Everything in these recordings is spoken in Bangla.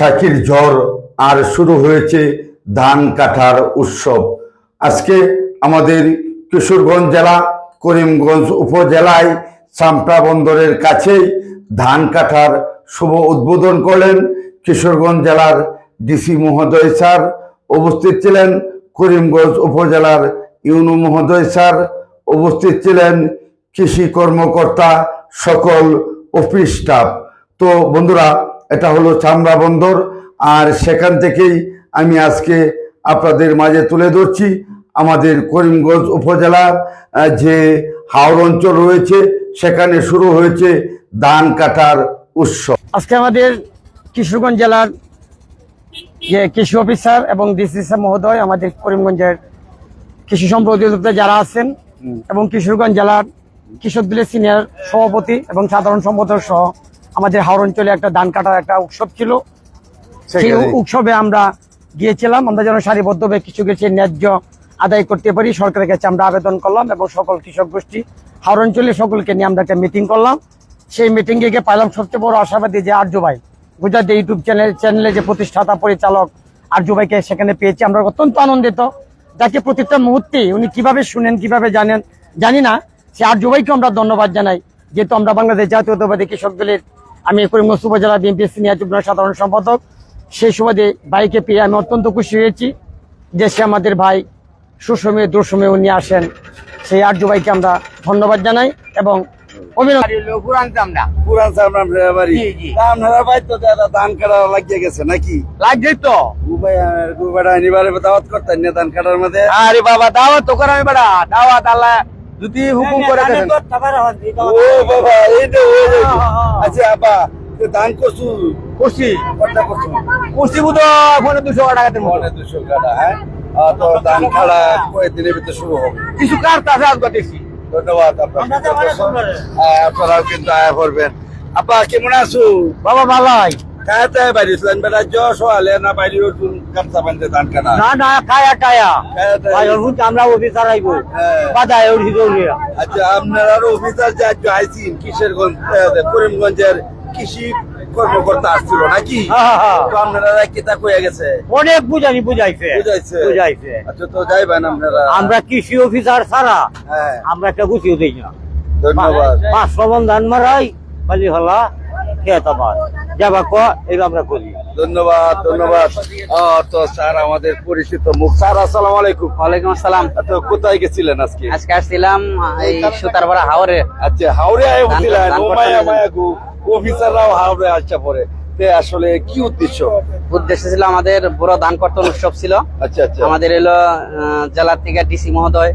বৈশাখীর ঝড় আর শুরু হয়েছে ধান কাটার উৎসব। আজকে আমাদের কিশোরগঞ্জ জেলা করিমগঞ্জ উপজেলায় চাম্পা বন্দরের কাছেই ধান কাটার শুভ উদ্বোধন করলেন কিশোরগঞ্জ জেলার ডিসি মহোদয় স্যার। উপস্থিত ছিলেন করিমগঞ্জ উপজেলার ইউনো মহোদয় স্যার, উপস্থিত ছিলেন কৃষি কর্মকর্তা, সকল অফিস স্টাফ। তো বন্ধুরা, এটা হলো চামড়া বন্দর, আর সেখান থেকেই আমি আজকে আপনাদের মাঝে তুলে ধরছি আমাদের করিমগঞ্জ উপজেলার যে হাওর অঞ্চল রয়েছে সেখানে শুরু হয়েছে ধান কাটার উৎসব। আজকে আমাদের কিশোরগঞ্জ জেলার যে কৃষি অফিসার এবং ডিসি মহোদয়, আমাদের করিমগঞ্জের কৃষি সম্পদ অধিদপ্তর যারা আছেন এবং কিশোরগঞ্জ জেলার কৃষক দলের সিনিয়র সভাপতি এবং সাধারণ সম্পাদক সহ আমাদের হাওর অঞ্চলে একটা ধান কাটার একটা উৎসব ছিল। সেই উৎসবে আমরা গিয়েছিলাম। আমরা যেন সারিবদ্ধভাবে কৃষকের সেই ন্যায্য আদায় করতে পারি সরকারের কাছে আমরা আবেদন করলাম এবং সকল কৃষক গোষ্ঠী হাওর অঞ্চলে সকলকে নিয়ে আমরা একটা মিটিং করলাম। সেই মিটিংয়ে গিয়ে পাইলাম সবচেয়ে বড় আশাবাদী যে আর্য ভাই, গুজরাট ইউটিউব চ্যানেলে যে প্রতিষ্ঠাতা পরিচালক আর্য ভাইকে সেখানে পেয়েছি। আমরা অত্যন্ত আনন্দিত, যাকে প্রত্যেকটা মুহূর্তে উনি কিভাবে শুনেন কিভাবে জানেন জানি না, সে আর্য ভাইকে আমরা ধন্যবাদ জানাই। যেহেতু আমরা বাংলাদেশ জাতীয়তাবাদী কৃষক দলের, আমি করিমগঞ্জ উপজেলা বিএনপি সিনিয়র যুগ্ম সাধারণ সম্পাদক, সেই সুবাদে ভাইকে পেয়ে আমি অত্যন্ত খুশি হয়েছি যে সে আমাদের ভাই সুসময়ে দুঃসময়ে উনি আসেন। সেই আর্য ভাইকে আমরা ধন্যবাদ জানাই এবং দাওয়াত করতেন না ধান কাটার মধ্যে? আরে বাবা, দাওয়াত তো করামি বেড়া, দাওয়াত আল্লাহ যদি হুকুম করে দেন। ও বাবা, এই তো আচ্ছা আপা, ধান করছু করছি কোনটা করছু? করছি বুঝো ফোনে 200 টাকা দেবো। 200 টাকা। হ্যাঁ, তো ধান কাটা কয়েকদিনের ভিতরে শুরু হবে। কিছু কাটতে আছে আজকে দেখছি। ধন্যবাদ আপনাকে। আপনারাও কিন্তু আয়া করবেন। আপা কেমন আছো? বাবা ভালাই কায়াতে বাইরেছিলেন বেটা, জ্বর সোয়ালে না বাইরে কাটতে পারতে ধান কাটা? না না, কায়া কায়া ভাই ওর আমরা অফিসার আইবো বাজায় ওর হিজৌলিয়া। আচ্ছা, আপনারা অফিসার যে আজ আইছেন কিশোরগঞ্জ করিমগঞ্জের কৃষি কর্মকর্তা আসছিল নাকি? তো আপনারা কিতা কইয়া গেছে? অনেক বুঝাইছে। আচ্ছা, তো যাইবেন আপনারা? আমরা কৃষি অফিসার ছাড়া আমরা একটা গুছিয়ে দিই না। ধন্যবাদ। 500 মণ ধান মারাই খালি হলা খেতাবাদ যাবা ক এগুলো আমরা করি। ধন্যবাদ। তো স্যার আমাদের পরিচিত মুখ। স্যার আসসালামু আলাইকুম। ওয়ালাইকুম আসসালাম। তো কোথায় গেছিলেন আজকে? আজকে আসছিলাম এই সুতারপাড়া হাওরে। আচ্ছা, হাওড়ে আইছিলেন? ও মায়া গো, অফিসাররাও হাওড়ে আসছে পরে। আসলে কি উদ্দেশ্য ছিল আমাদের বড় ধান কর্তন উৎসব ছিল। আচ্ছা আচ্ছা। আমাদের এলো জেলা থেকে ডিসি মহোদয়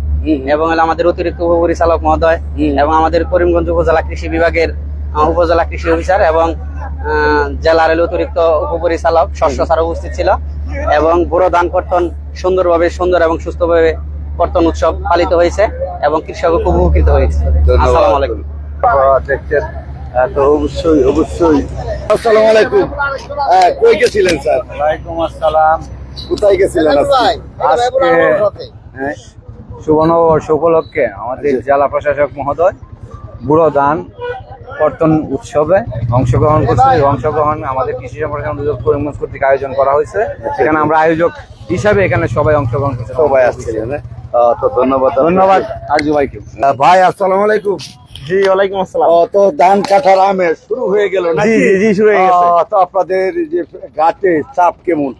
এবং আমাদের অতিরিক্ত উপপরিচালক মহোদয় এবং আমাদের করিমগঞ্জ উপজেলা কৃষি বিভাগের উপজেলা কৃষি অফিসার এবং জেলার অতিরিক্ত উপপরিচালক শস্য স্যার উপস্থিত ছিল এবং বড় ধান কর্তন সুন্দর এবং সুস্থভাবে কর্তন উৎসব পালিত হয়েছে এবং কৃষক খুব উপকৃত হয়েছে। আসসালামু আলাইকুম। তো অবশ্যই আসসালামু আলাইকুম। কই গেছিলেন স্যার? ওয়ালাইকুম আসসালাম। কোথায় গেছিলেন আজকে? সুবর্ণবর্ষ উপলক্ষে আমাদের জেলা প্রশাসক মহোদয় বুড়ো ধান কর্তন উৎসবে অংশগ্রহণ করছে। অংশগ্রহণ আমাদের কৃষি সম্প্রসারণ অধিদপ্তর করিমগঞ্জ কর্তৃক আয়োজন করা হয়েছে। সেখানে আমরা আয়োজক হিসাবে এখানে সবাই অংশগ্রহণ করছে। সবাই আসছিলেন। তো ধন্যবাদ আরজু ভাইকে। ভাই আসসালামু আলাইকুম। জি ওয়ালাইকুম আসসালাম। তো ধান কাটার আমেজ শুরু হয়ে গেল নাকি? জি শুরু হয়ে গেছে। তো আপনাদের যে ঘাটে চাপ কেমন?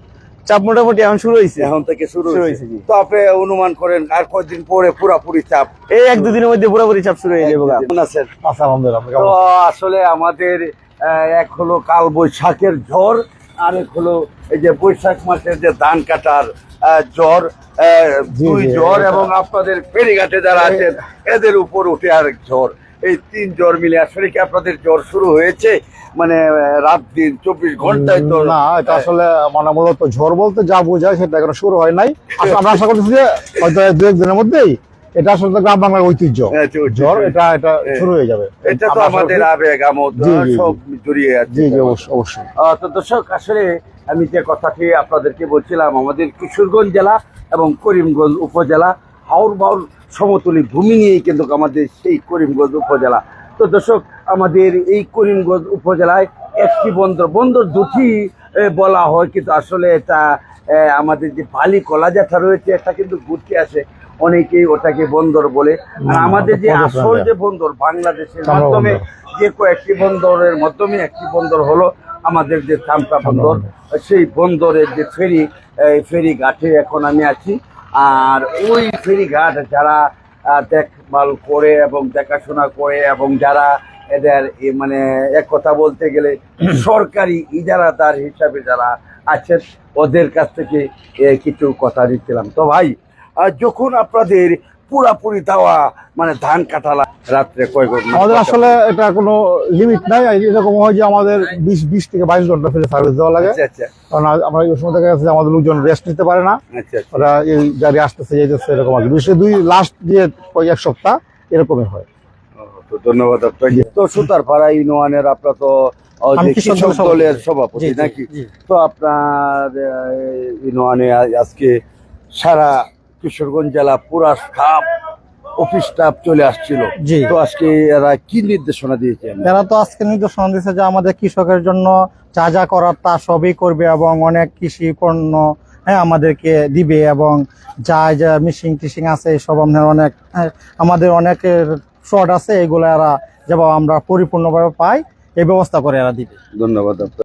চাপ মোটামুটি এখন শুরু হয়েছে। এখন থেকে শুরু হয়েছে। তো আপনি অনুমান করেন আর কয়েকদিন পরে পুরাপুরি চাপ? এই 1-2 দিনের মধ্যে পুরোপুরি চাপ শুরু হয়ে যাবে। কেমন আছেন? আলহামদুলিল্লাহ। তো আসলে আমাদের এক হলো কাল বৈশাখের ঝড়, আর এক হলো এই যে বৈশাখ মাসের যে ধান কাটার জ্বর, দুই জ্বর, এবং আপনাদের ফেরিঘাটে যারা আছেন এদের উপর উঠে আরেক ঝড়। এই 3 জ্বর মিলে আসলে কি আপনাদের জ্বর শুরু হয়েছে? মানে রাত দিন 24 ঘন্টায়? তো না, এটা আসলে মানে মূলত ঝড় বলতে যা বোঝায় সেটা এখনো শুরু হয় নাই। আমরা আশা করতেছি যে হয়তো 2-1 দিনের মধ্যেই এটা আসলে গ্রাম বাংলার ঐতিহ্য ঝড়, এটা শুরু হয়ে যাবে। এটা তো আমাদের আবেগ আমোদ সব জড়িয়ে আছে। জি অবশ্যই। তো দর্শক, আসলে আমি যে কথাটি আপনাদেরকে বলছিলাম, আমাদের কিশোরগঞ্জ জেলা এবং করিমগঞ্জ উপজেলা হাওর বাউল সমতলী ভূমি নিয়েই কিন্তু আমাদের সেই করিমগঞ্জ উপজেলা। তো দর্শক, আমাদের এই করিমগঞ্জ উপজেলায় একটি বন্দর দুটি বলা হয়, কিন্তু আসলে এটা আমাদের যে বালি কলাজাটা রয়েছে এটা কিন্তু ঘুরতে আসে অনেকেই ওটাকে বন্দর বলে। আর আমাদের যে আসল যে বন্দর বাংলাদেশের মাধ্যমে যে কয়েকটি বন্দরের মাধ্যমে একটি বন্দর হলো আমাদের যে চামটা বন্দর, সেই বন্দরের যে ফেরি ঘাটে এখন আমি আছি। আর ওই ফেরি ঘাট যারা দেখভাল করে এবং দেখাশোনা করে এবং যারা এদের মানে এক কথা বলতে গেলে সরকারি ইজারাদার হিসাবে যারা আছেন ওদের কাছ থেকে কিছু কথা দিচ্ছিলাম। তো ভাই, যখন আপনাদের পুরাপুরি দেওয়া মানে ধান কাটালা রাত্রে কয় ঘন্টা? আমাদের আসলে এটা কোনো লিমিট নাই, এরকম হয় যে আমাদের 20 থেকে 22 ঘন্টা ফেলে সার্ভিস দেওয়া লাগে। আচ্ছা কারণ আমরা এই সময় দেখা যাচ্ছে আমাদের লোকজন রেস্ট নিতে পারে না, আচ্ছা ওরা এই গাড়ি আসতেছে যেতেছে এরকম আর কি। বিশেষ লাস্ট দিয়ে 1 সপ্তাহ এরকমই হয়। তো ধন্যবাদ আপনাকে। তো সুতারপাড়া ইউনিয়নের আপনার তো আমি যে কৃষক কৃষক দলের দলের সভাপতি জি, নাকি? জি। তো আপনার ইউনিয়নে আজকে সারা কিশোরগঞ্জ জেলা পুরা স্টাফ অফিস স্টাফ চলে আসছিল। জি। তো আজকে এরা কি নির্দেশনা দিয়েছে? এরা তো আজকে নির্দেশনা দিয়েছে যে আমাদের কৃষকের জন্য যা যা করার তা সবই করবে এবং অনেক কৃষি পণ্য আমাদেরকে দিবে এবং যা যা মিশিং টিশিং আছে সব আমাদের অনেকের শর্ট আছে, এগুলো এরা যেভাবে আমরা পরিপূর্ণভাবে পাই এই ব্যবস্থা করে এরা দিবে। ধন্যবাদ আপনাকে।